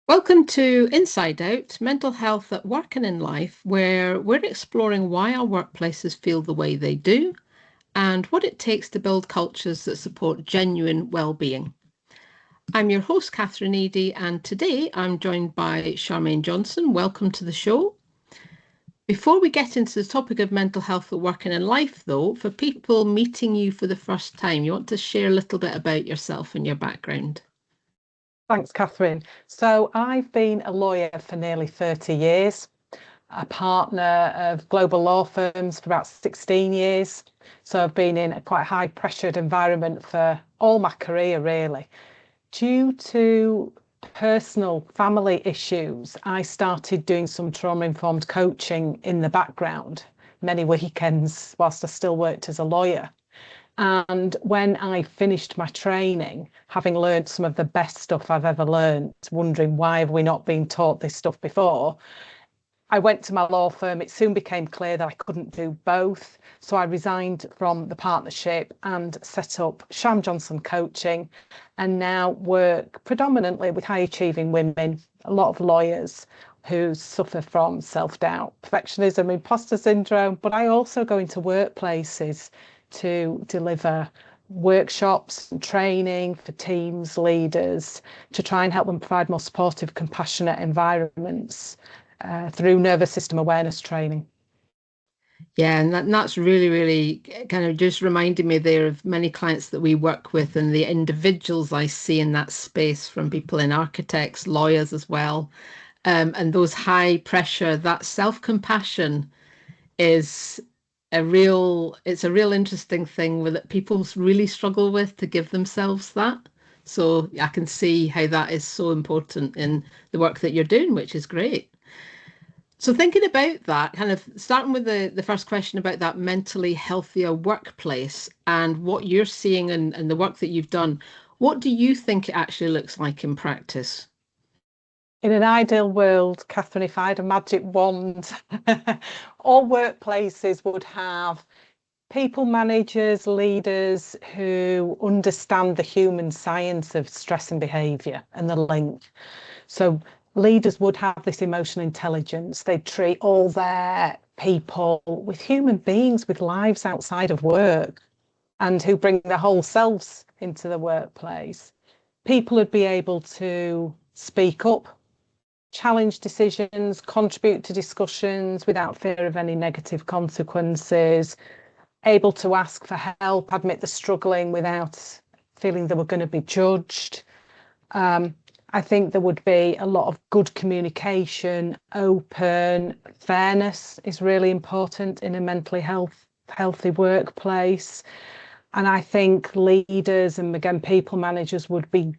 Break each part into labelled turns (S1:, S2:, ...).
S1: Welcome to Inside Out, Mental Health at Work and in Life, where we're exploring why our workplaces feel the way they do and what it takes to build cultures that support genuine well-being. I'm your host, Catherine Eady, and today I'm joined by Charmian Johnson. Welcome to the show. Before we get into the topic of mental health at work and in life, though, for people meeting you for the first time, you want to share a little bit about yourself and your background.
S2: Thanks, Catherine. So I've been a lawyer for nearly 30 years, a partner of global law firms for about 16 years. So I've been in a quite high pressured environment for all my career, really. Due to personal family issues, I started doing some trauma-informed coaching in the background, many weekends whilst I still worked as a lawyer. And when I finished my training, having learned some of the best stuff I've ever learned, wondering why have we not been taught this stuff before, I went to my law firm. It soon became clear that I couldn't do both. So I resigned from the partnership and set up Charmian Johnson Coaching, and now work predominantly with high achieving women, a lot of lawyers who suffer from self-doubt, perfectionism, imposter syndrome. But I also go into workplaces to deliver workshops and training for teams, leaders, to try and help them provide more supportive, compassionate environments through nervous system awareness training.
S1: Yeah, and that's really, really kind of just reminded me there of many clients that we work with and the individuals I see in that space, from people in architects, lawyers as well. And those high pressure, that self-compassion is it's a real interesting thing that people really struggle with, to give themselves that. So I can see how that is so important in the work that you're doing, which is great. So thinking about that, kind of starting with the first question about that mentally healthier workplace and what you're seeing and the work that you've done, what do you think it actually looks like in practice?
S2: In an ideal world, Catherine, if I had a magic wand, all workplaces would have people managers, leaders who understand the human science of stress and behaviour and the link. So leaders would have this emotional intelligence. They treat all their people with human beings with lives outside of work and who bring their whole selves into the workplace. People would be able to speak up, challenge decisions, contribute to discussions without fear of any negative consequences, able to ask for help, admit they're struggling without feeling they were going to be judged. I think there would be a lot of good communication, open, fairness is really important in a mentally healthy workplace. And I think leaders and, again, people managers would be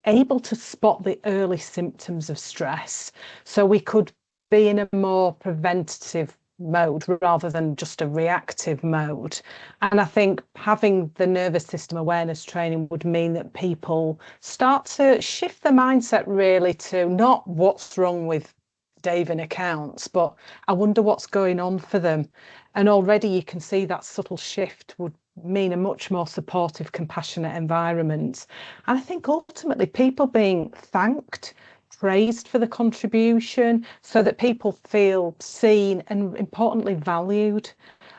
S2: able to spot the early symptoms of stress. So we could be in a more preventative mode rather than just a reactive mode. And I think having the nervous system awareness training would mean that people start to shift their mindset really to not what's wrong with Dave in accounts, but I wonder what's going on for them. And already you can see that subtle shift would mean a much more supportive, compassionate environment. And I think ultimately people being thanked, praised for the contribution, so that people feel seen and, importantly, valued.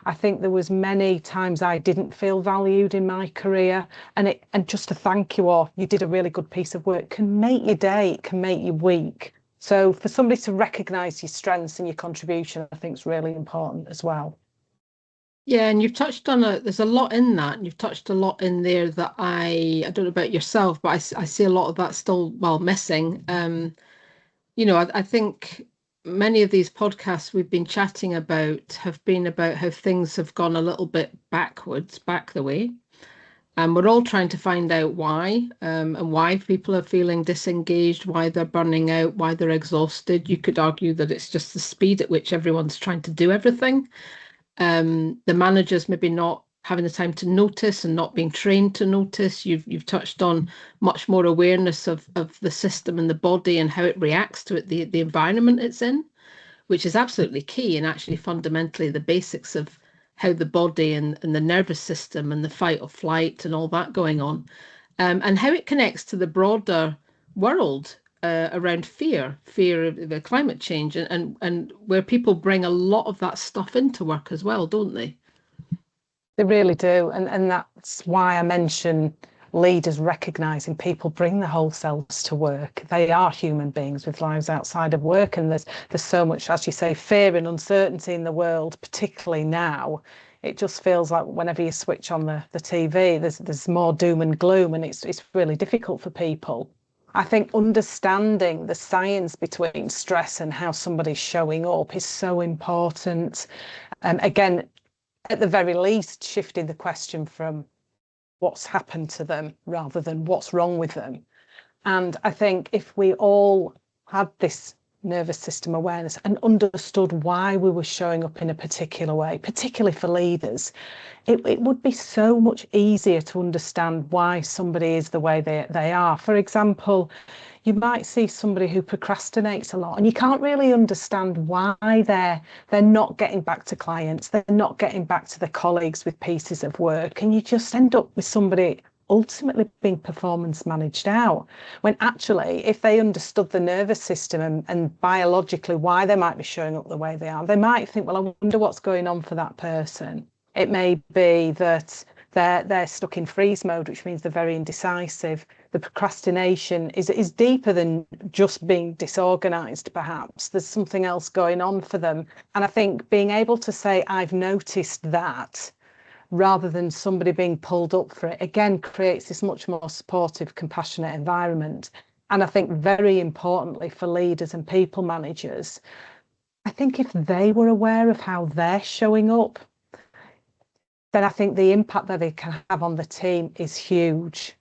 S2: I think there was many times I didn't feel valued in my career, and just to thank you, or you did a really good piece of work, can make your day, it can make your week. So for somebody to recognise your strengths and your contribution, I think is really important as well.
S1: Yeah, and you've touched on there's a lot in that, and you've touched a lot in there that I don't know about yourself, but I see a lot of that still missing. I think many of these podcasts we've been chatting about have been about how things have gone a little bit backwards, back the way. And we're all trying to find out why, and why people are feeling disengaged, why they're burning out, why they're exhausted. You could argue that it's just the speed at which everyone's trying to do everything. The managers maybe not having the time to notice and not being trained to notice. You've touched on much more awareness of the system and the body and how it reacts to it, the environment it's in, which is absolutely key and actually fundamentally the basics of how the body and the nervous system and the fight or flight and all that going on, and how it connects to the broader world. around fear of the climate change, and where people bring a lot of that stuff into work as well, don't they?
S2: They really do. And that's why I mention leaders recognising people bring their whole selves to work. They are human beings with lives outside of work. And there's so much, as you say, fear and uncertainty in the world, particularly now. It just feels like whenever you switch on the TV, there's more doom and gloom, and it's really difficult for people. I think understanding the science between stress and how somebody's showing up is so important. Again, at the very least, shifting the question from what's happened to them rather than what's wrong with them. And I think if we all had this nervous system awareness and understood why we were showing up in a particular way, particularly for leaders, it would be so much easier to understand why somebody is the way they are. For example, you might see somebody who procrastinates a lot and you can't really understand why they're not getting back to clients, they're not getting back to their colleagues with pieces of work, and you just end up with somebody ultimately being performance managed out, when actually if they understood the nervous system and biologically why they might be showing up the way they are, they might think, well, I wonder what's going on for that person. It may be that they're stuck in freeze mode, which means they're very indecisive. The procrastination is deeper than just being disorganized, perhaps. There's something else going on for them. And I think being able to say, I've noticed that, rather than somebody being pulled up for it, again, creates this much more supportive, compassionate environment. And I think very importantly for leaders and people managers, I think if they were aware of how they're showing up, then I think the impact that they can have on the team is huge.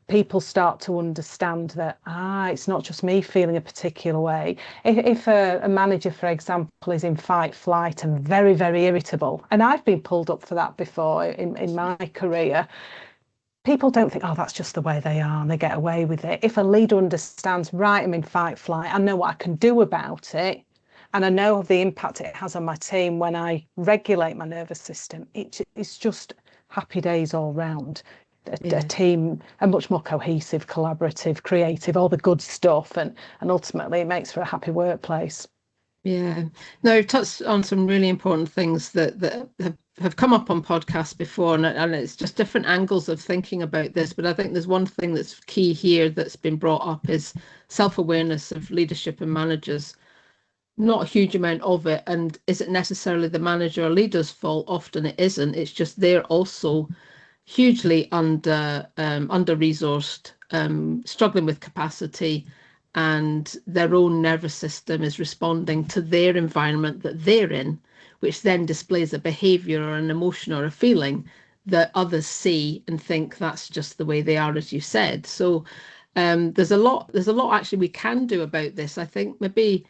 S2: People start to understand that, it's not just me feeling a particular way. If a manager, for example, is in fight, flight and very, very irritable, and I've been pulled up for that before in my career, people don't think, that's just the way they are and they get away with it. If a leader understands, right, I'm in fight, flight, I know what I can do about it, and I know the impact it has on my team when I regulate my nervous system, it's just happy days all round. A team, a much more cohesive, collaborative, creative, all the good stuff, and ultimately it makes for a happy workplace.
S1: Yeah. No, you've touched on some really important things that have come up on podcasts before, and it's just different angles of thinking about this. But I think there's one thing that's key here that's been brought up is self-awareness of leadership and managers. Not a huge amount of it. And is it necessarily the manager or leader's fault? Often it isn't. It's just they're also hugely under-resourced, struggling with capacity, and their own nervous system is responding to their environment that they're in, which then displays a behavior or an emotion or a feeling that others see and think that's just the way they are, as you said. So there's a lot actually we can do about this. I think maybe,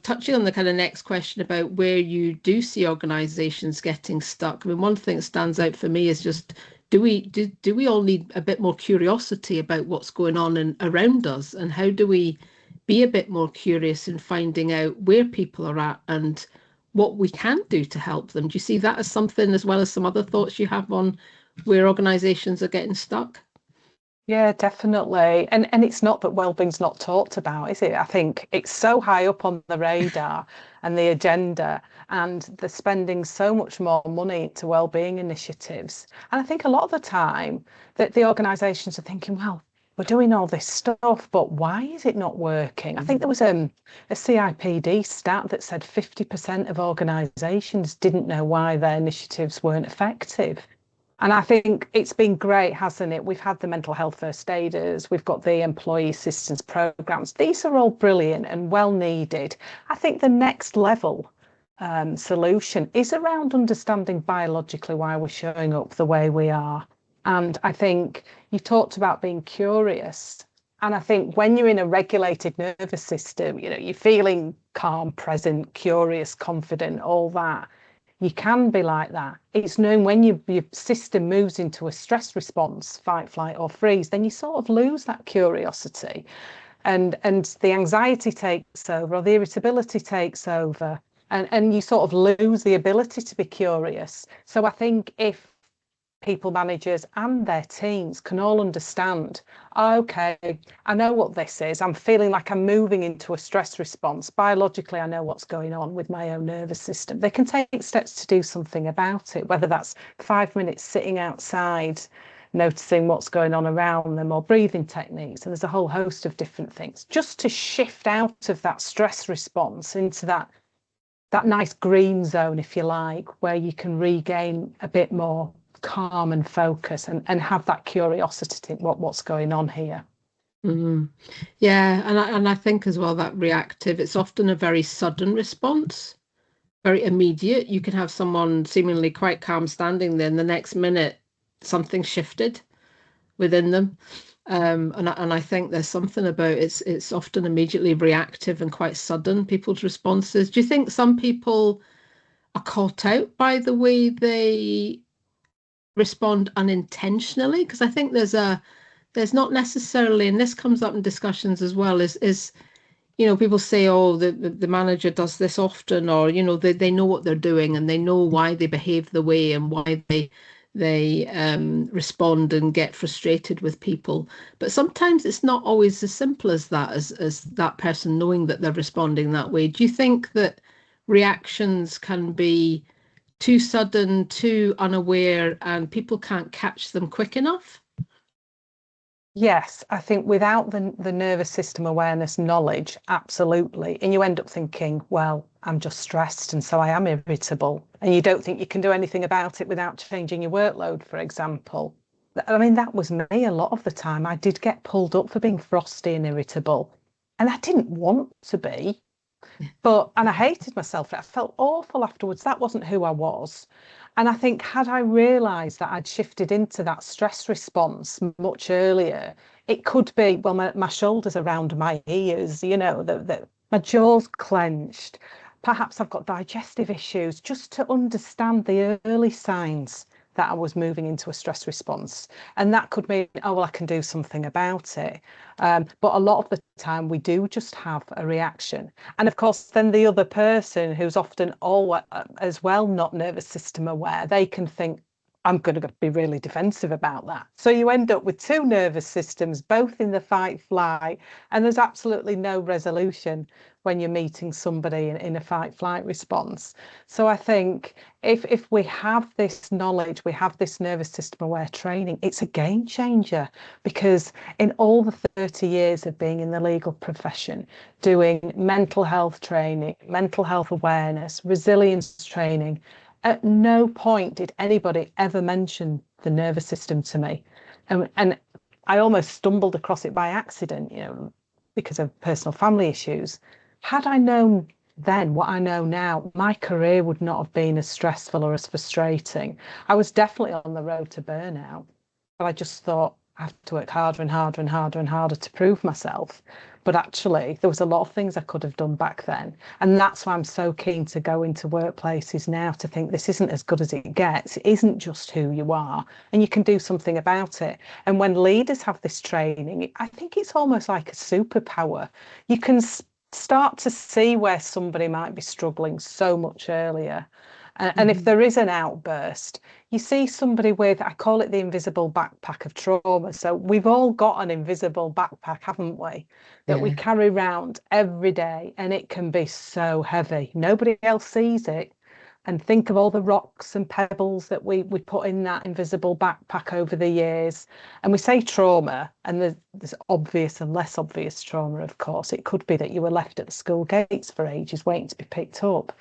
S1: touching on the kind of next question about where you do see organizations getting stuck. I mean, one thing that stands out for me is just, do we all need a bit more curiosity about what's going on around us, and how do we be a bit more curious in finding out where people are at and what we can do to help them? Do you see that as something, as well as some other thoughts you have on where organizations are getting stuck?
S2: Yeah, definitely. And it's not that wellbeing's not talked about, is it? I think it's so high up on the radar and the agenda, and they're spending so much more money to wellbeing initiatives. And I think a lot of the time that the organisations are thinking, well, we're doing all this stuff, but why is it not working? I think there was a CIPD stat that said 50% of organisations didn't know why their initiatives weren't effective. And I think it's been great, hasn't it? We've had the mental health first aiders, we've got the employee assistance programs. These are all brilliant and well needed. I think the next level solution is around understanding biologically why we're showing up the way we are. And I think you talked about being curious. And I think when you're in a regulated nervous system, you're feeling calm, present, curious, confident, all that. You can be like that. It's known when your system moves into a stress response, fight, flight, or freeze, then you sort of lose that curiosity, and the anxiety takes over, or the irritability takes over, and you sort of lose the ability to be curious. So I think if people managers and their teams can all understand, okay, I know what this is. I'm feeling like I'm moving into a stress response. Biologically, I know what's going on with my own nervous system. They can take steps to do something about it, whether that's 5 minutes sitting outside, noticing what's going on around them, or breathing techniques. And there's a whole host of different things just to shift out of that stress response into that nice green zone, if you like, where you can regain a bit more calm and focus and have that curiosity to think what's going on here.
S1: Yeah, and I think as well that reactive, it's often a very sudden response, very immediate. You can have someone seemingly quite calm standing there, and the next minute something shifted within them. And I think there's something about it's often immediately reactive and quite sudden, people's responses. Do you think some people are caught out by the way they respond unintentionally? Because I think there's not necessarily, and this comes up in discussions as well, is people say, oh, the manager does this often, or they know what they're doing and they know why they behave the way and why they respond and get frustrated with people. But sometimes it's not always as simple as that, as that person knowing that they're responding that way. Do you think that reactions can be too sudden, too unaware, and people can't catch them quick enough?
S2: Yes, I think without the nervous system awareness knowledge, absolutely. And you end up thinking, well, I'm just stressed and so I am irritable. And you don't think you can do anything about it without changing your workload, for example. I mean, that was me a lot of the time. I did get pulled up for being frosty and irritable. And I didn't want to be, and I hated myself. I felt awful afterwards. That wasn't who I was. And I think had I realised that I'd shifted into that stress response much earlier, it could be, well, my shoulders around my ears, my jaw's clenched. Perhaps I've got digestive issues, just to understand the early signs that I was moving into a stress response. And that could mean, oh, well, I can do something about it. But a lot of the time we do just have a reaction. And of course, then the other person who's often all as well not nervous system aware, they can think, I'm going to be really defensive about that. So you end up with two nervous systems, both in the fight flight, and there's absolutely no resolution when you're meeting somebody in a fight flight response. So I think if we have this knowledge, we have this nervous system aware training, it's a game changer, because in all the 30 years of being in the legal profession, doing mental health training, mental health awareness, resilience training, at no point did anybody ever mention the nervous system to me. And I almost stumbled across it by accident, because of personal family issues. Had I known then what I know now, my career would not have been as stressful or as frustrating. I was definitely on the road to burnout, but I just thought I have to work harder and harder and harder and harder to prove myself. But actually, there was a lot of things I could have done back then. And that's why I'm so keen to go into workplaces now, to think this isn't as good as it gets. It isn't just who you are, and you can do something about it. And when leaders have this training, I think it's almost like a superpower. You can start to see where somebody might be struggling so much earlier. And if there is an outburst, you see somebody with, I call it the invisible backpack of trauma. So we've all got an invisible backpack, haven't we? That we carry around every day, and it can be so heavy. Nobody else sees it. And think of all the rocks and pebbles that we put in that invisible backpack over the years. And we say trauma, and there's obvious and less obvious trauma, of course. It could be that you were left at the school gates for ages waiting to be picked up.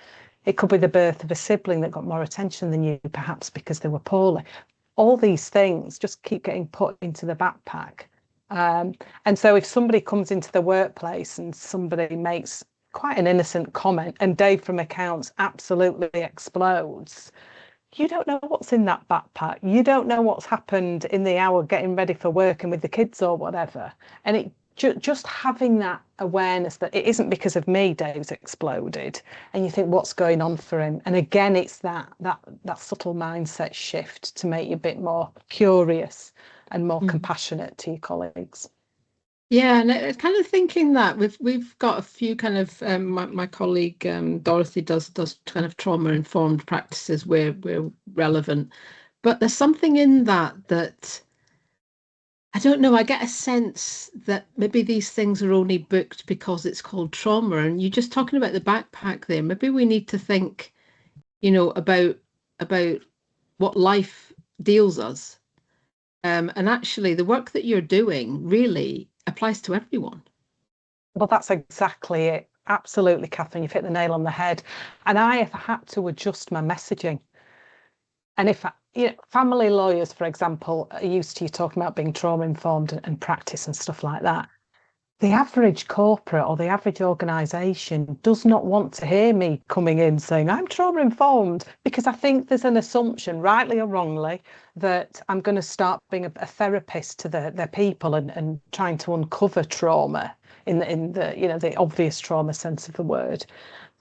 S2: It could be the birth of a sibling that got more attention than you, perhaps because they were poorly. All these things just keep getting put into the backpack. And so if somebody comes into the workplace and somebody makes quite an innocent comment and Dave from accounts absolutely explodes, you don't know what's in that backpack. You don't know what's happened in the hour getting ready for work and with the kids or whatever. And it just having that awareness that it isn't because of me Dave's exploded, and you think, what's going on for him? And again, it's that subtle mindset shift to make you a bit more curious and more compassionate to your colleagues.
S1: Yeah, and it's kind of thinking that we've got a few kind of my colleague Dorothy does kind of trauma informed practices where relevant, But there's something in that I don't know. I get a sense that maybe these things are only booked because it's called trauma. And you're just talking about the backpack there. Maybe we need to think, about what life deals us. And actually, the work that you're doing really applies to everyone.
S2: Well, that's exactly it. Absolutely, Catherine, you've hit the nail on the head. And I have had to adjust my messaging. And if family lawyers, for example, are used to you talking about being trauma informed and practice and stuff like that. The average corporate or the average organisation does not want to hear me coming in saying I'm trauma informed, because I think there's an assumption, rightly or wrongly, that I'm going to start being a therapist to their people and trying to uncover trauma in the obvious trauma sense of the word.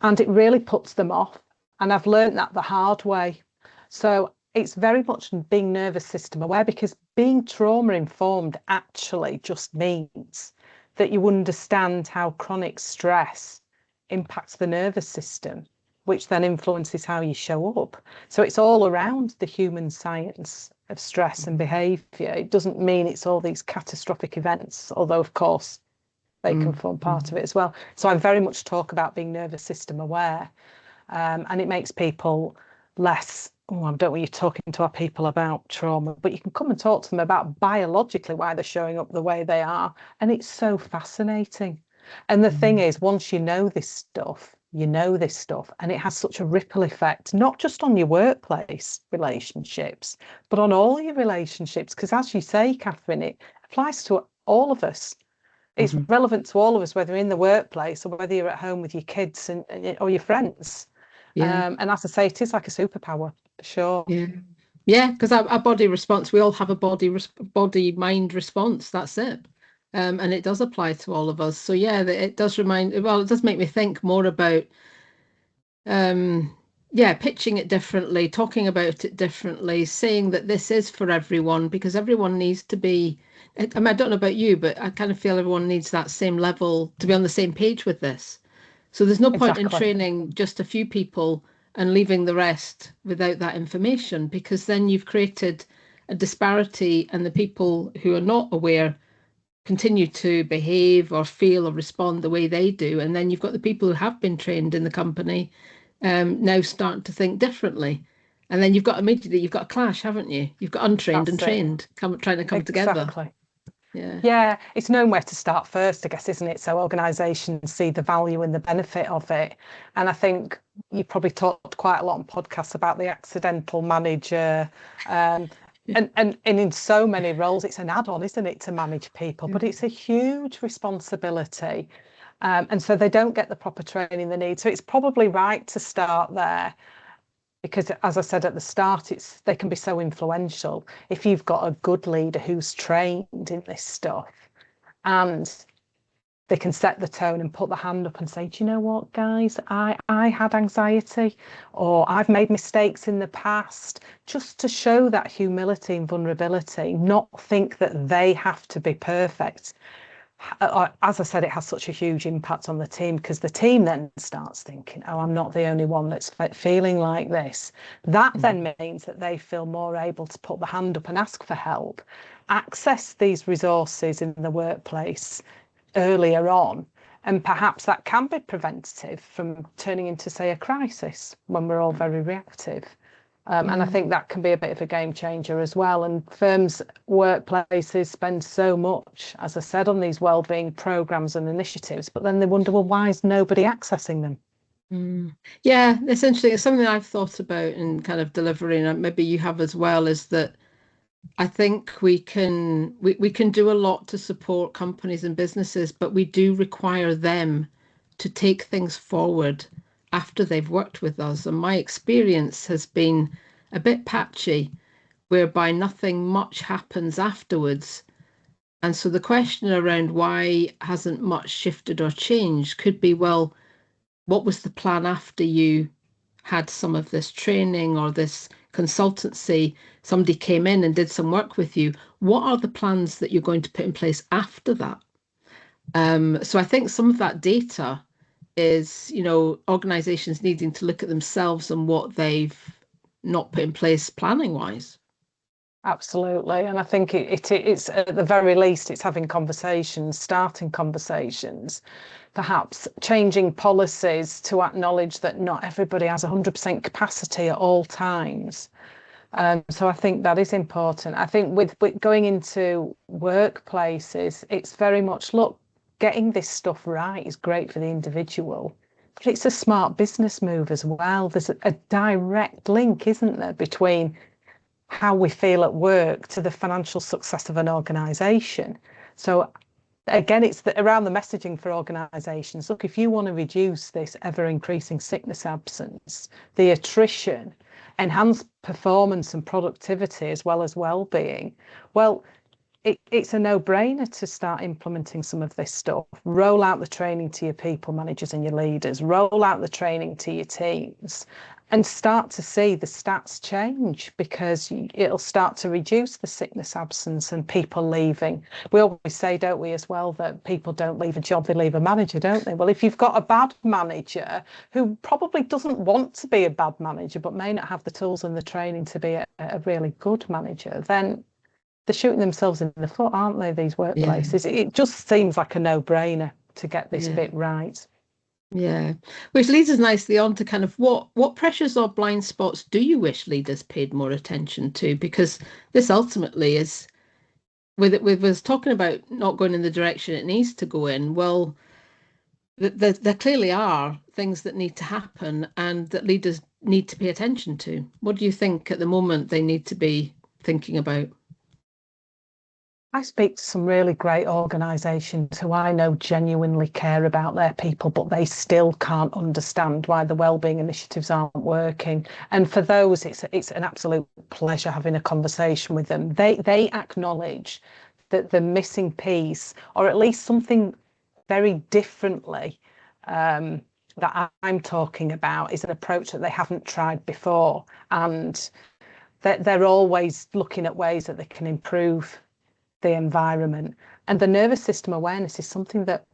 S2: And it really puts them off. And I've learned that the hard way. So it's very much being nervous system aware, because being trauma informed actually just means that you understand how chronic stress impacts the nervous system, which then influences how you show up. So it's all around the human science of stress and behaviour. It doesn't mean it's all these catastrophic events, although, of course, they can form part of it as well. So I very much talk about being nervous system aware, and it makes people less, oh, I don't want you talking to our people about trauma, but you can come and talk to them about biologically why they're showing up the way they are. And it's so fascinating. And the thing is, once you know this stuff, and it has such a ripple effect, not just on your workplace relationships, but on all your relationships. Because as you say, Catherine, it applies to all of us. It's relevant to all of us, whether you're in the workplace or whether you're at home with your kids or your friends.
S1: Yeah.
S2: And as I say, it is like a superpower, for sure.
S1: Yeah. Yeah, because our body response, we all have a body mind response. That's it. And it does apply to all of us. So yeah, it does it does make me think more about pitching it differently, talking about it differently, saying that this is for everyone, because everyone needs to be, I mean, I don't know about you, but I kind of feel everyone needs that same level to be on the same page with this. So there's no point in
S2: Exactly.
S1: training just a few people and leaving the rest without that information, because then you've created a disparity, and the people who are not aware continue to behave or feel or respond the way they do. And then you've got the people who have been trained in the company now starting to think differently. And then you've got a clash, haven't you? You've got untrained and
S2: That's it.
S1: trained trying to come together.
S2: Exactly.
S1: Yeah.
S2: Yeah, it's knowing where to start first, I guess, isn't it? So organisations see the value and the benefit of it. And I think you probably talked quite a lot on podcasts about the accidental manager. And in so many roles, it's an add-on, isn't it, to manage people? But it's a huge responsibility. And so they don't get the proper training they need. So it's probably right to start there, because as I said at the start, they can be so influential if you've got a good leader who's trained in this stuff, and they can set the tone and put the hand up and say, do you know what, guys, I had anxiety, or I've made mistakes in the past, just to show that humility and vulnerability, not think that they have to be perfect. As I said, it has such a huge impact on the team, because the team then starts thinking, oh, I'm not the only one that's feeling like this. That then means that they feel more able to put the hand up and ask for help, access these resources in the workplace earlier on. And perhaps that can be preventative from turning into, say, a crisis when we're all very reactive. And I think that can be a bit of a game changer as well. And firms, workplaces spend so much, as I said, on these wellbeing programs and initiatives, but then they wonder, well, why is nobody accessing them?
S1: Yeah, essentially, it's something I've thought about in kind of delivering, and maybe you have as well, is that I think we can do a lot to support companies and businesses, but we do require them to take things forward after they've worked with us. And my experience has been a bit patchy, whereby nothing much happens afterwards. And so the question around why hasn't much shifted or changed could be, well, what was the plan after you had some of this training or this consultancy? Somebody came in and did some work with you. What are the plans that you're going to put in place after that? So I think some of that data is, organizations needing to look at themselves and what they've not put in place planning wise.
S2: Absolutely. And I think it's at the very least, it's having conversations, starting conversations, perhaps changing policies to acknowledge that not everybody has 100% capacity at all times. So I think that is important. I think with going into workplaces, it's very much, look, getting this stuff right is great for the individual, but it's a smart business move as well. There's a direct link, isn't there, between how we feel at work to the financial success of an organisation. So again, it's around the messaging for organisations. Look, if you want to reduce this ever increasing sickness absence, the attrition, enhance performance and productivity as well as well-being, well, it's a no-brainer to start implementing some of this stuff. Roll out the training to your people managers and your leaders, roll out the training to your teams, and start to see the stats change, because it'll start to reduce the sickness absence and people leaving. We always say, don't we, as well, that people don't leave a job, they leave a manager, don't they? Well, if you've got a bad manager who probably doesn't want to be a bad manager, but may not have the tools and the training to be a really good manager, then they're shooting themselves in the foot, aren't they, these workplaces?
S1: Yeah.
S2: It just seems like a no-brainer to get this
S1: Yeah.
S2: bit right.
S1: Yeah, which leads us nicely on to kind of what pressures or blind spots do you wish leaders paid more attention to? Because this ultimately is with us talking about not going in the direction it needs to go in. Well, there clearly are things that need to happen and that leaders need to pay attention to. What do you think at the moment they need to be thinking about?
S2: I speak to some really great organisations who I know genuinely care about their people, but they still can't understand why the wellbeing initiatives aren't working. And for those, it's an absolute pleasure having a conversation with them. They acknowledge that the missing piece, or at least something very differently, that I'm talking about, is an approach that they haven't tried before, and they're always looking at ways that they can improve the environment. And the nervous system awareness is something that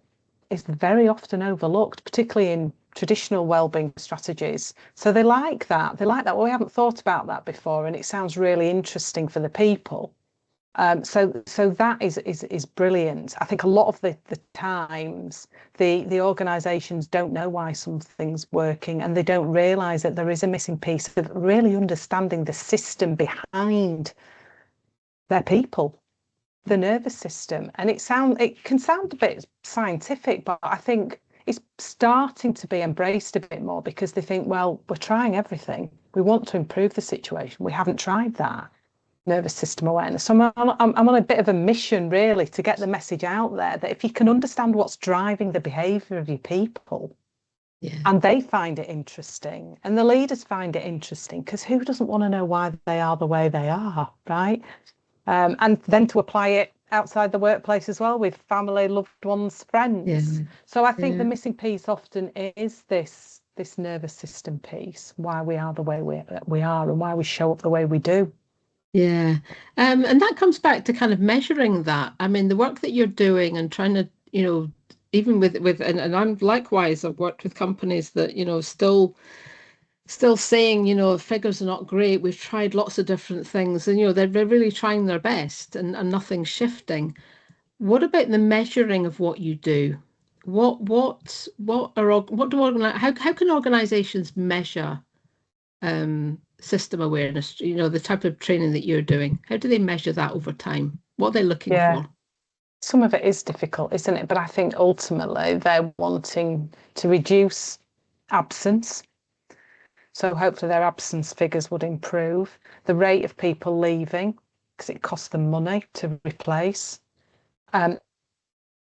S2: is very often overlooked, particularly in traditional wellbeing strategies. So they like that. They like that. Well, we haven't thought about that before, and it sounds really interesting for the people. So that is brilliant. I think a lot of the times the organisations don't know why something's working, and they don't realise that there is a missing piece of really understanding the system behind their people, the nervous system. And it can sound a bit scientific, but I think it's starting to be embraced a bit more, because they think, well, we're trying everything. We want to improve the situation. We haven't tried that nervous system awareness. So I'm on a bit of a mission, really, to get the message out there that if you can understand what's driving the behaviour of your people,
S1: Yeah.
S2: and they find it interesting, and the leaders find it interesting, because who doesn't want to know why they are the way they are, right? And then to apply it outside the workplace as well, with family, loved ones, friends.
S1: Yeah.
S2: So I think the
S1: Yeah.
S2: missing piece often is this nervous system piece, why we are the way we are, and why we show up the way we do.
S1: Yeah. And that comes back to kind of measuring that. I mean, the work that you're doing and trying to, even and I'm likewise, I've worked with companies that, still saying, figures are not great. We've tried lots of different things, and they're really trying their best, and nothing's shifting. What about the measuring of what you do? How can organizations measure system awareness, the type of training that you're doing? How do they measure that over time? What are they looking
S2: Yeah,
S1: for?
S2: some of it is difficult, isn't it? But I think ultimately they're wanting to reduce absence. So hopefully their absence figures would improve. The rate of people leaving, because it costs them money to replace.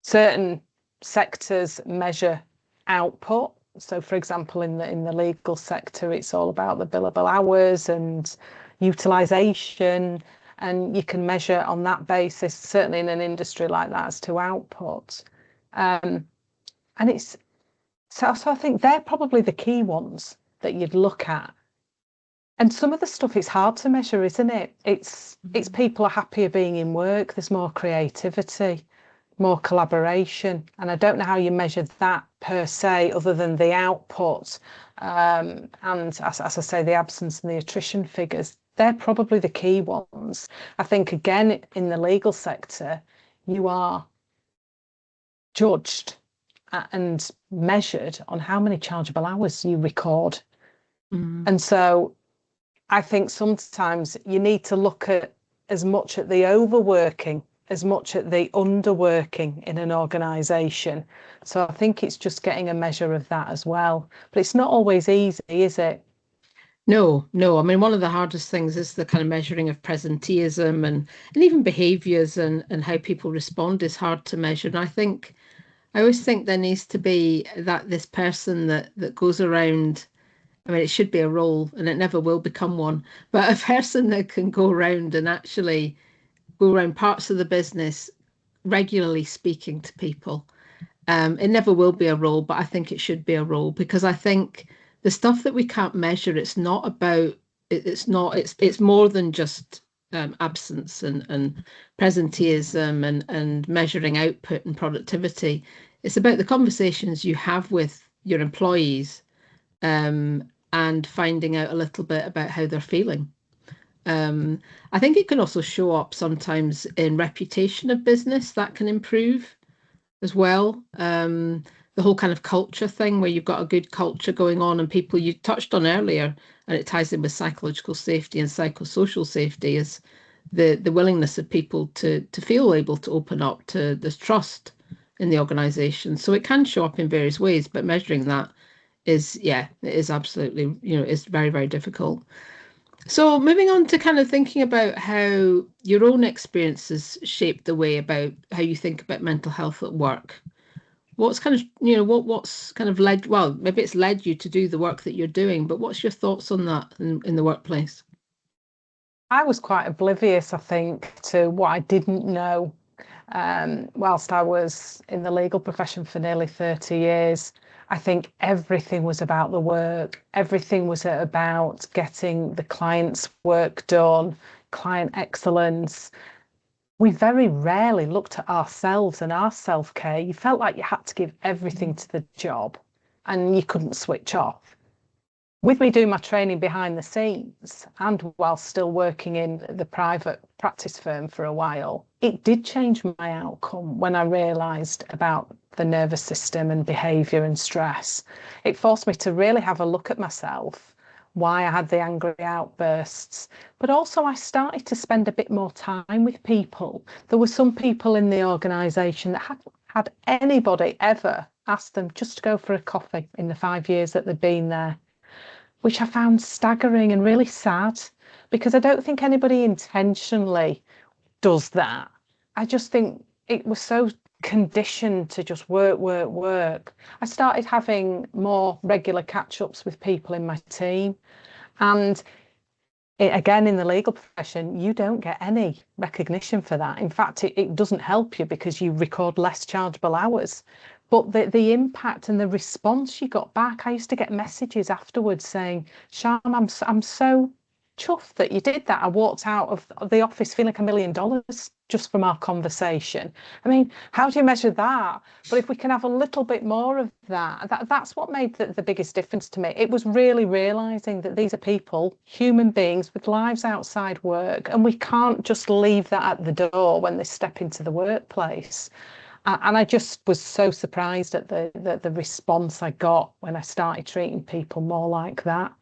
S2: Certain sectors measure output. So, for example, in the legal sector, it's all about the billable hours and utilisation, and you can measure on that basis, certainly in an industry like that, as to output. And it's so I think they're probably the key ones that you'd look at. And some of the stuff, it's hard to measure, isn't it? It's people are happier being in work. There's more creativity, more collaboration, and I don't know how you measure that per se, other than the output. And as I say, the absence and the attrition figures. They're probably the key ones. I think, again, in the legal sector, you are judged and measured on how many chargeable hours you record. And so I think sometimes you need to look at as much at the overworking, as much at the underworking in an organisation. So I think it's just getting a measure of that as well. But it's not always easy, is it?
S1: No, no. I mean, one of the hardest things is the kind of measuring of presenteeism and even behaviors and how people respond is hard to measure. And I always think there needs to be that this person that goes around. I mean, it should be a role and it never will become one, but a person that can go around and actually go around parts of the business regularly speaking to people. It never will be a role, but I think it should be a role because I think the stuff that we can't measure, it's not about, it's more than just absence and presenteeism and measuring output and productivity. It's about the conversations you have with your employees and finding out a little bit about how they're feeling. I think it can also show up sometimes in reputation of business that can improve as well. The whole kind of culture thing where you've got a good culture going on and people you touched on earlier, and it ties in with psychological safety and psychosocial safety is the willingness of people to feel able to open up to this trust in the organization. So it can show up in various ways, but measuring that is, yeah, it is absolutely, it's very, very difficult. So moving on to kind of thinking about how your own experiences shape the way about how you think about mental health at work. What's kind of, what's kind of led, well, maybe it's led you to do the work that you're doing, but what's your thoughts on that in the workplace?
S2: I was quite oblivious, I think, to what I didn't know. Whilst I was in the legal profession for nearly 30 years, I think everything was about the work. Everything was about getting the client's work done, client excellence. We very rarely looked at ourselves and our self-care. You felt like you had to give everything to the job and you couldn't switch off. With me doing my training behind the scenes and while still working in the private practice firm for a while, it did change my outcome when I realised about the nervous system and behaviour and stress. It forced me to really have a look at myself, why I had the angry outbursts, but also I started to spend a bit more time with people. There were some people in the organisation that hadn't had anybody ever ask them just to go for a coffee in the 5 years that they'd been there, which I found staggering and really sad because I don't think anybody intentionally does that. I just think it was so conditioned to just work, work, work. I started having more regular catch-ups with people in my team. And again, in the legal profession, you don't get any recognition for that. In fact, it doesn't help you because you record less chargeable hours. But the impact and the response you got back, I used to get messages afterwards saying, Sham, I'm so chuffed that you did that. I walked out of the office feeling like $1 million just from our conversation. I mean, how do you measure that? But if we can have a little bit more of that's what made the biggest difference to me. It was really realising that these are people, human beings with lives outside work, and we can't just leave that at the door when they step into the workplace. And I just was so surprised at the response I got when I started treating people more like that.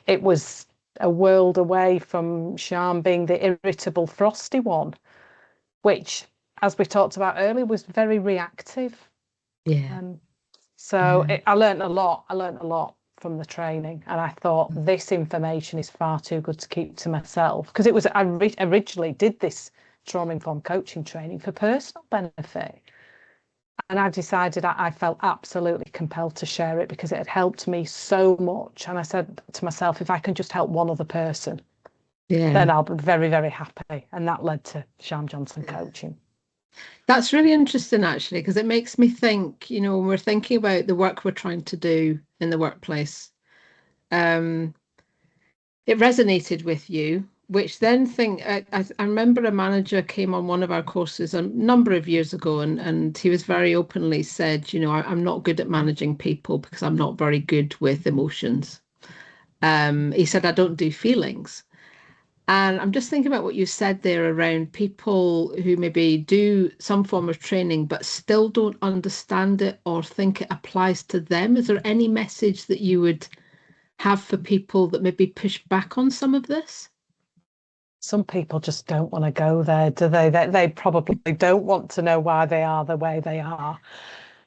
S2: It was a world away from Charm being the irritable, frosty one, which, as we talked about earlier, was very reactive.
S1: Yeah.
S2: I learned a lot. I learned a lot from the training, and I thought this information is far too good to keep to myself because I originally did this trauma-informed coaching training for personal benefit. And I decided I felt absolutely compelled to share it because it had helped me so much. And I said to myself, if I can just help one other person, then I'll be very, very happy. And that led to Charmian Johnson coaching.
S1: That's really interesting, actually, because it makes me think, when we're thinking about the work we're trying to do in the workplace, it resonated with you, which then I remember a manager came on one of our courses a number of years ago, and he was very openly said, I'm not good at managing people because I'm not very good with emotions. He said, I don't do feelings. And I'm just thinking about what you said there around people who maybe do some form of training but still don't understand it or think it applies to them. Is there any message that you would have for people that maybe push back on some of this?
S2: Some people just don't want to go there, do they? They probably don't want to know why they are the way they are.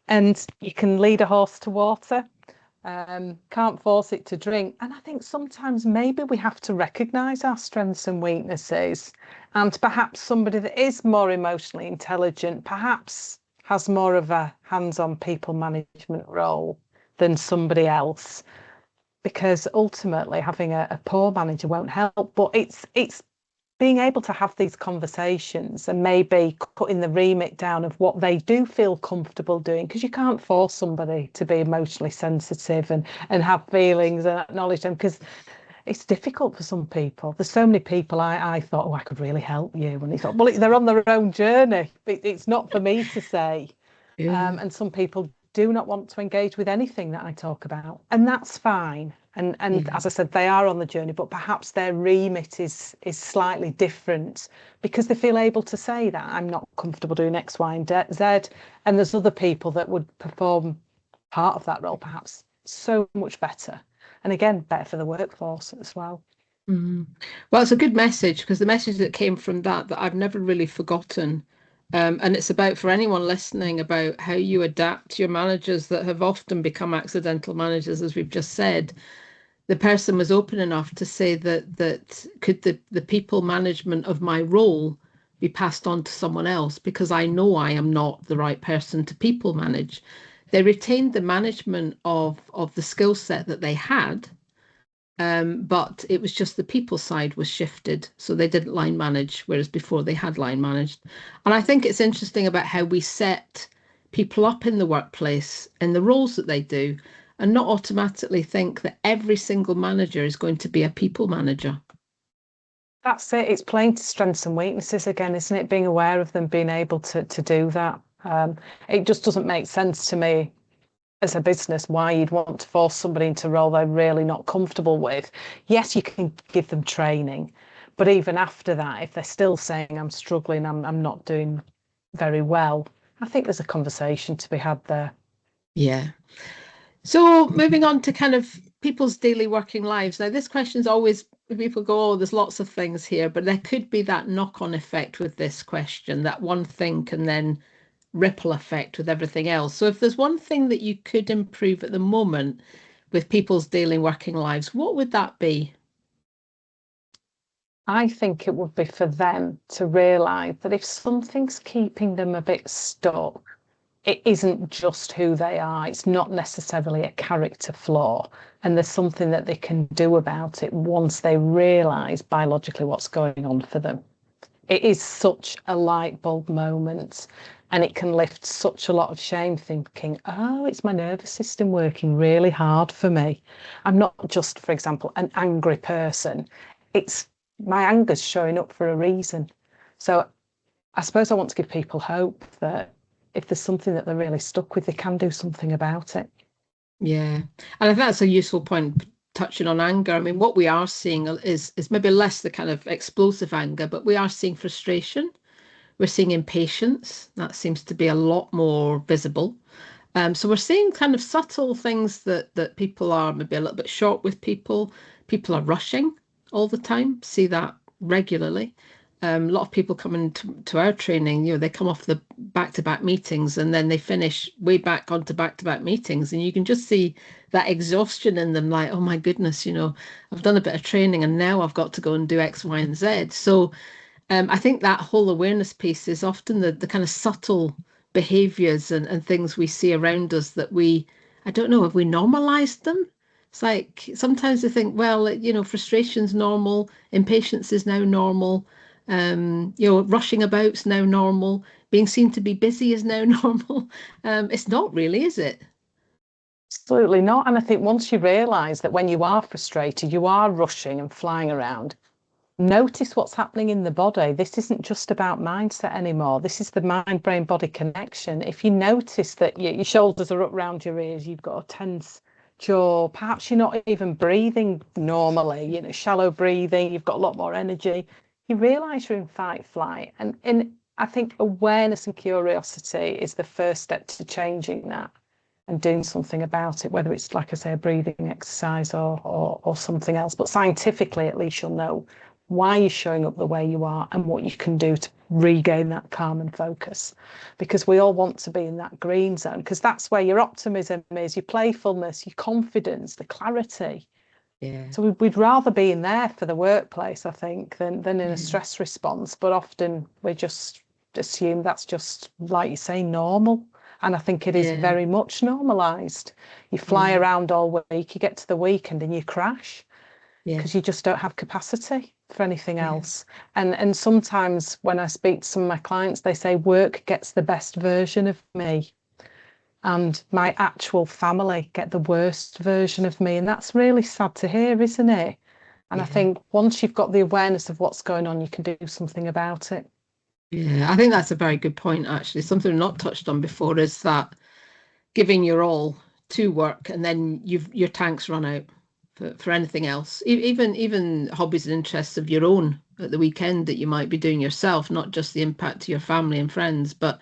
S2: And you can lead a horse to water, can't force it to drink. And I think sometimes maybe we have to recognise our strengths and weaknesses. And perhaps somebody that is more emotionally intelligent, perhaps has more of a hands-on people management role than somebody else. Because ultimately having a poor manager won't help. But it's being able to have these conversations and maybe putting the remit down of what they do feel comfortable doing, because you can't force somebody to be emotionally sensitive and have feelings and acknowledge them, because it's difficult for some people. There's so many people I thought, oh, I could really help you. And they thought, well, they're on their own journey. It's not for me to say.
S1: Yeah.
S2: And some people do not want to engage with anything that I talk about, and that's fine. And
S1: Yeah.
S2: as I said, they are on the journey, but perhaps their remit is slightly different because they feel able to say that I'm not comfortable doing X, Y, and Z. And there's other people that would perform part of that role perhaps so much better. And again, better for the workforce as well.
S1: Mhm. Well, it's a good message because the message that came from that I've never really forgotten. And it's about for anyone listening about how you adapt to your managers that have often become accidental managers, as we've just said. The person was open enough to say that could the people management of my role be passed on to someone else because I know I am not the right person to people manage. They retained the management of the skill set that they had, but it was just the people side was shifted. So they didn't line manage, whereas before they had line managed. And I think it's interesting about how we set people up in the workplace and the roles that they do, and not automatically think that every single manager is going to be a people manager.
S2: That's it. It's playing to strengths and weaknesses again, isn't it? Being aware of them, being able to do that. It just doesn't make sense to me as a business why you'd want to force somebody into a role they're really not comfortable with. Yes, you can give them training, but even after that, if they're still saying I'm struggling, I'm not doing very well, I think there's a conversation to be had there.
S1: Yeah. So moving on to kind of people's daily working lives. Now, this question's always people go, oh, there's lots of things here, but there could be that knock-on effect with this question, that one thing can then ripple effect with everything else. So if there's one thing that you could improve at the moment with people's daily working lives, what would that be?
S2: I think it would be for them to realise that if something's keeping them a bit stuck, it isn't just who they are. It's not necessarily a character flaw. And there's something that they can do about it once they realise biologically what's going on for them. It is such a light bulb moment, and it can lift such a lot of shame thinking, oh, it's my nervous system working really hard for me. I'm not just, for example, an angry person. It's my anger's showing up for a reason. So I suppose I want to give people hope that if there's something that they're really stuck with, they can do something about it.
S1: Yeah. And I think that's a useful point touching on anger. I mean, what we are seeing is maybe less the kind of explosive anger, but we are seeing frustration. We're seeing impatience. That seems to be a lot more visible. So we're seeing kind of subtle things that people are maybe a little bit short with people. People are rushing all the time. See that regularly. A lot of people coming to our training, they come off the back-to-back meetings and then they finish way back onto back-to-back meetings, and you can just see that exhaustion in them. Like, oh my goodness, I've done a bit of training and now I've got to go and do X, Y, and Z. So I think that whole awareness piece is often the kind of subtle behaviors and things we see around us that I don't know, have we normalized them? It's like sometimes I think, well, frustration's normal, impatience is now normal, rushing about's now normal, being seen to be busy is now normal. It's not really, is it?
S2: Absolutely not. And I think once you realise that when you are frustrated, you are rushing and flying around, notice what's happening in the body. This isn't just about mindset anymore. This is the mind brain body connection. If you notice that your shoulders are up round your ears, you've got a tense jaw, perhaps you're not even breathing normally, you know, shallow breathing, you've got a lot more energy, you realise you're in fight flight. And I think awareness and curiosity is the first step to changing that and doing something about it, whether it's, like I say, a breathing exercise or something else. But scientifically, at least you'll know why you're showing up the way you are and what you can do to regain that calm and focus. Because we all want to be in that green zone, because that's where your optimism is, your playfulness, your confidence, the clarity.
S1: Yeah.
S2: So we'd rather be in there for the workplace, I think, than in a stress response. But often we just assume that's just, like you say, normal. And I think it is very much normalised. You fly around all week, you get to the weekend and you crash because you just don't have capacity for anything else. And sometimes when I speak to some of my clients, they say work gets the best version of me and my actual family get the worst version of me. And that's really sad to hear, isn't it? And I think once you've got the awareness of what's going on, you can do something about it.
S1: Yeah, I think that's a very good point, actually. Something not touched on before is that giving your all to work and then your tanks run out for anything else. Even hobbies and interests of your own at the weekend that you might be doing yourself, not just the impact to your family and friends, but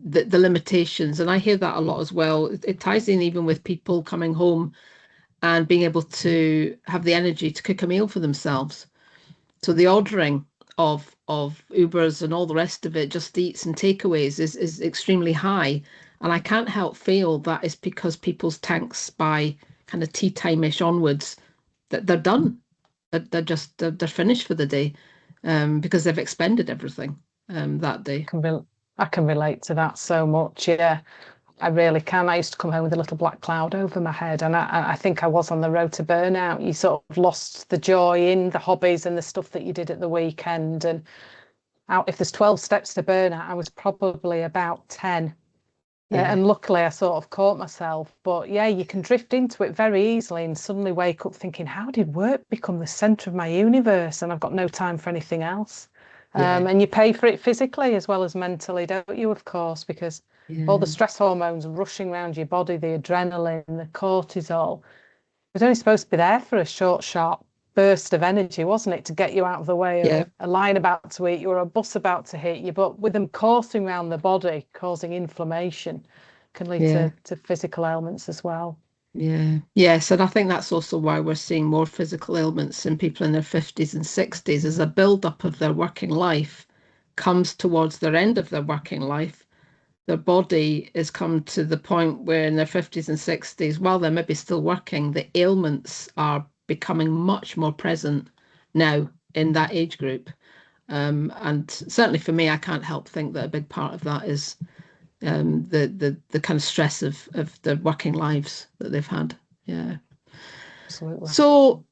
S1: the limitations. And I hear that a lot as well. It ties in even with people coming home and being able to have the energy to cook a meal for themselves. So the ordering of Ubers and all the rest of it, just eats and takeaways, is extremely high. And I can't help feel that is because people's tanks by kind of tea time-ish onwards, that they're done. They're finished for the day, because they've expended everything that day.
S2: I can relate to that so much. Yeah, I really can. I used to come home with a little black cloud over my head, and I think I was on the road to burnout. You sort of lost the joy in the hobbies and the stuff that you did at the weekend. And if there's 12 steps to burnout, I was probably about 10. And luckily I sort of caught myself. But yeah, you can drift into it very easily and suddenly wake up thinking, how did work become the centre of my universe? And I've got no time for anything else. And you pay for it physically as well as mentally, don't you, of course, because all the stress hormones rushing around your body, the adrenaline, the cortisol, it was only supposed to be there for a short, sharp burst of energy, wasn't it, to get you out of the way of a lion about to eat you or a bus about to hit you. But with them coursing around the body, causing inflammation, can lead to physical ailments as well.
S1: Yeah. Yes. And I think that's also why we're seeing more physical ailments in people in their 50s and 60s, as a build-up of their working life comes towards their end of their working life. Their body has come to the point where in their 50s and 60s, while they're maybe still working, the ailments are becoming much more present now in that age group. And certainly for me, I can't help think that a big part of that is the kind of stress of their working lives that they've had. Yeah.
S2: Absolutely.
S1: So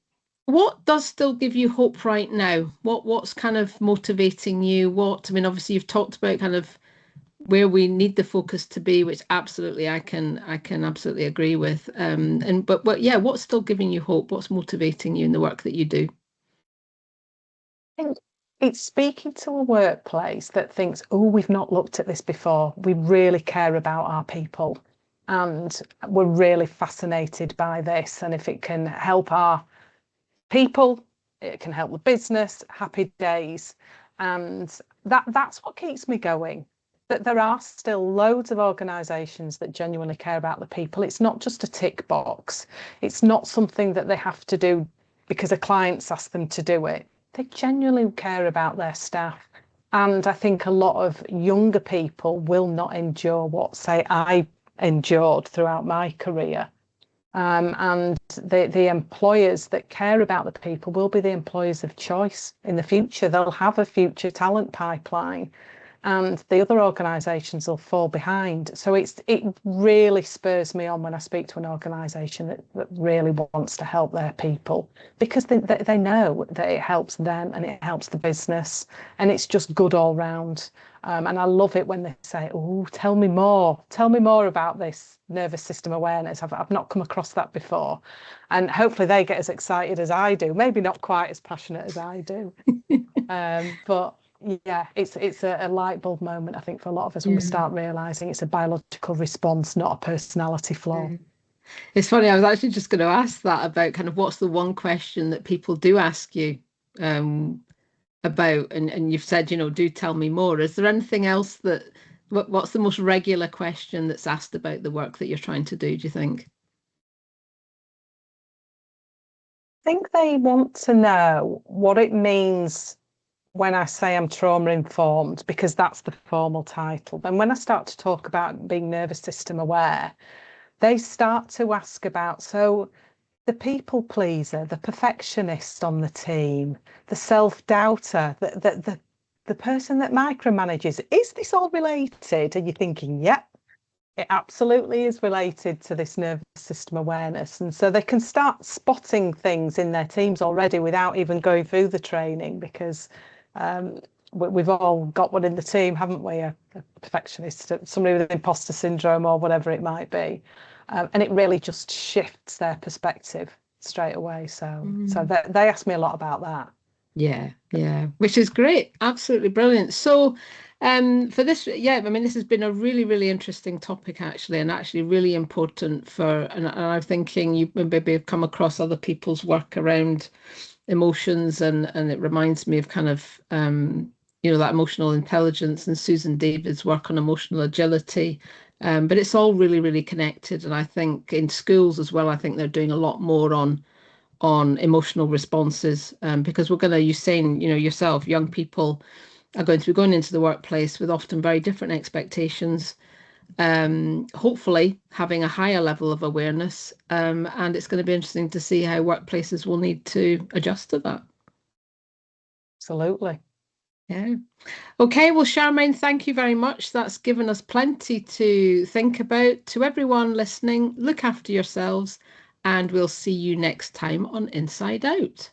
S1: what does still give you hope right now? What's kind of motivating you? I mean, obviously you've talked about kind of where we need the focus to be, which absolutely I can absolutely agree with. But yeah, what's still giving you hope? What's motivating you in the work that you do?
S2: I think it's speaking to a workplace that thinks, oh, we've not looked at this before. We really care about our people and we're really fascinated by this. And if it can help our people, it can help the business, happy days. And that's what keeps me going. That there are still loads of organisations that genuinely care about the people. It's not just a tick box. It's not something that they have to do because a client's asked them to do it. They genuinely care about their staff. And I think a lot of younger people will not endure what, say, I endured throughout my career. And the employers that care about the people will be the employers of choice in the future. They'll have a future talent pipeline and the other organisations will fall behind. So it really spurs me on when I speak to an organisation that really wants to help their people, because they know that it helps them and it helps the business and it's just good all round. And I love it when they say, oh, tell me more about this nervous system awareness. I've not come across that before. And hopefully they get as excited as I do, maybe not quite as passionate as I do. But yeah, it's a light bulb moment, I think, for a lot of us when we start realising it's a biological response, not a personality flaw.
S1: It's funny, I was actually just going to ask that about kind of what's the one question that people do ask you um, about, and you've said, do tell me more. Is there anything else what's the most regular question that's asked about the work that you're trying to do you think?
S2: I think they want to know what it means when I say I'm trauma informed, because that's the formal title. And when I start to talk about being nervous system aware, they start to ask about, so the people pleaser, the perfectionist on the team, the self-doubter, the person that micromanages, is this all related? And you're thinking, yep, it absolutely is related to this nervous system awareness. And so they can start spotting things in their teams already without even going through the training, because we've all got one in the team, haven't we? A perfectionist, somebody with imposter syndrome or whatever it might be. And it really just shifts their perspective straight away. So they ask me a lot about that.
S1: Yeah, which is great. Absolutely brilliant. So, for this, yeah, I mean, this has been a really, really interesting topic actually, and actually really important and I'm thinking you maybe have come across other people's work around emotions, and it reminds me of kind of, that emotional intelligence and Susan David's work on emotional agility. But it's all really, really connected. And I think in schools as well, I think they're doing a lot more on emotional responses, because we're going to, you're saying, yourself, young people are going to be going into the workplace with often very different expectations, hopefully having a higher level of awareness, and it's going to be interesting to see how workplaces will need to adjust to that.
S2: Absolutely.
S1: Yeah. Okay, well, Charmaine, thank you very much. That's given us plenty to think about. To everyone listening, look after yourselves, and we'll see you next time on Inside Out.